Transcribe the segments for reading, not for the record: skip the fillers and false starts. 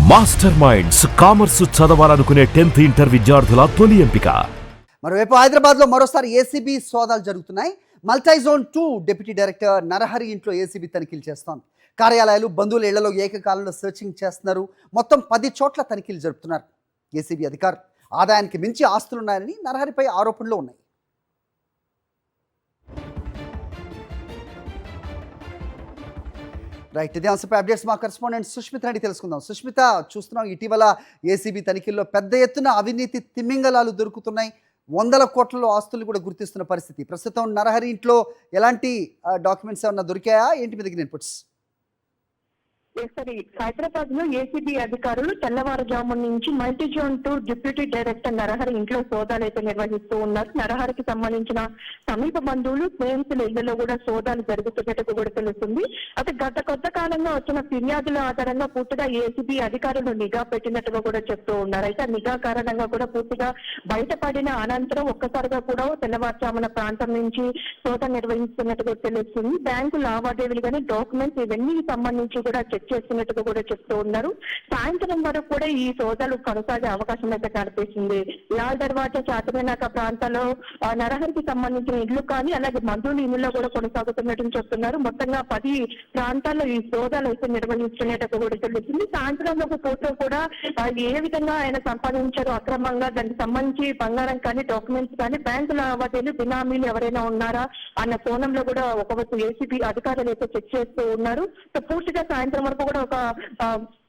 Master minds commerce చదవాలనుకునే 10th inter విద్యార్థుల తొలి ఎంపిక. మరోవైపు హైదరాబాద్లో మరోసారి ఏసీబీ సోదాలు జరుగుతున్నాయి. మల్టీజోన్ 2 డిప్యూటీ డైరెక్టర్ నరహరి ఇంట్లో ఏసీబీ తనిఖీలు చేస్తోంది. కార్యాలయాలు, బంధువుల ఇళ్లలో ఏకకాలంలో సెర్చింగ్ చేస్తున్నారు. మొత్తం 10 చోట్ల తనిఖీలు జరుపుతున్నారు. ఏసీబీ అధికారులు ఆదాయానికి మించి ఆస్తులున్నాయని నరహరిపై ఆరోపణలు ఉన్నాయి. రైట్, ఇదే అంశంపై అప్డేట్స్ మా కరెస్పాండెంట్ సుష్మిత రెడ్డి తెలుసుకుందాం. సుష్మిత, చూస్తున్నాం ఇటీవల ఏసీబీ తనిఖీల్లో పెద్ద ఎత్తున అవినీతి తిమ్మింగలాలు దొరుకుతున్నాయి. వందల కోట్లలో ఆస్తులు కూడా గుర్తిస్తున్న పరిస్థితి. ప్రస్తుతం నరహరి ఇంట్లో ఎలాంటి డాక్యుమెంట్స్ ఏమన్నా దొరికాయా? ఏంటి మీ దగ్గర ఇన్పుట్స్? హైదరాబాద్ లో ఏసీబీ అధికారులు తెల్లవారుజాము నుంచి మల్టీజోన్ 2 డిప్యూటీ డైరెక్టర్ నరహరి ఇంట్లో సోదాలు అయితే నిర్వహిస్తూ ఉన్నారు. నరహరికి సంబంధించిన సమీప బంధువులు, స్నేహితుల ఇళ్లలో కూడా సోదాలు జరుగుతున్నట్టు కూడా తెలుస్తుంది. అయితే గత కొత్త కాలంలో వచ్చిన ఫిర్యాదుల ఆధారంగా పూర్తిగా ఏసీబీ అధికారులు నిఘా పెట్టినట్టుగా కూడా చెప్తూ ఉన్నారు. అయితే నిఘా కారణంగా కూడా పూర్తిగా బయటపడిన అనంతరం ఒక్కసారిగా కూడా తెల్లవారుజామున ప్రాంతం నుంచి సోదా నిర్వహిస్తున్నట్టుగా తెలుస్తుంది. బ్యాంకు లావాదేవీలు కానీ డాక్యుమెంట్స్ ఇవన్నీ సంబంధించి కూడా చెక్ చేస్తున్నట్టుగా కూడా చెప్తూ ఉన్నారు. సాయంత్రం వరకు కూడా ఈ సోదాలు కొనసాగే అవకాశం అయితే కనిపిస్తుంది. లాల్ దర్వాజా, చాతమేనాక ప్రాంతాల్లో నరహరికి సంబంధించిన ఇళ్లు కానీ అలాగే బంధువుల ఇళ్లలో కూడా కొనసాగుతున్నట్టు చెప్తున్నారు. మొత్తంగా 10 ప్రాంతాల్లో ఈ సోదాలు అయితే నిర్వహిస్తున్నట్టుగా కూడా తెలుస్తుంది. సాయంత్రంలో పూర్తి కూడా ఏ విధంగా ఆయన సంపాదించారు అక్రమంగా, దానికి సంబంధించి బంగారం కానీ, డాక్యుమెంట్స్ కానీ, బ్యాంకు లావాదేవీలు, బినామీలు ఎవరైనా ఉన్నారా అన్న కోణంలో కూడా ఒకవైపు ఏసీబీ అధికారులు అయితే చెక్ చేస్తూ ఉన్నారు. సో పూర్తిగా సాయంత్రం వరకు కూడా ఒక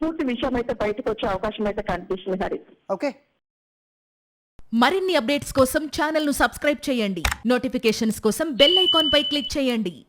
పూర్తి విషయం అయితే బయటకు వచ్చే అవకాశం అయితే కనిపిస్తుంది. హరి, ఓకే. మరిన్ని అప్డేట్స్ కోసం ఛానల్ ను సబ్స్క్రైబ్ చేయండి. నోటిఫికేషన్స్ కోసం బెల్ ఐకాన్ పై క్లిక్ చేయండి.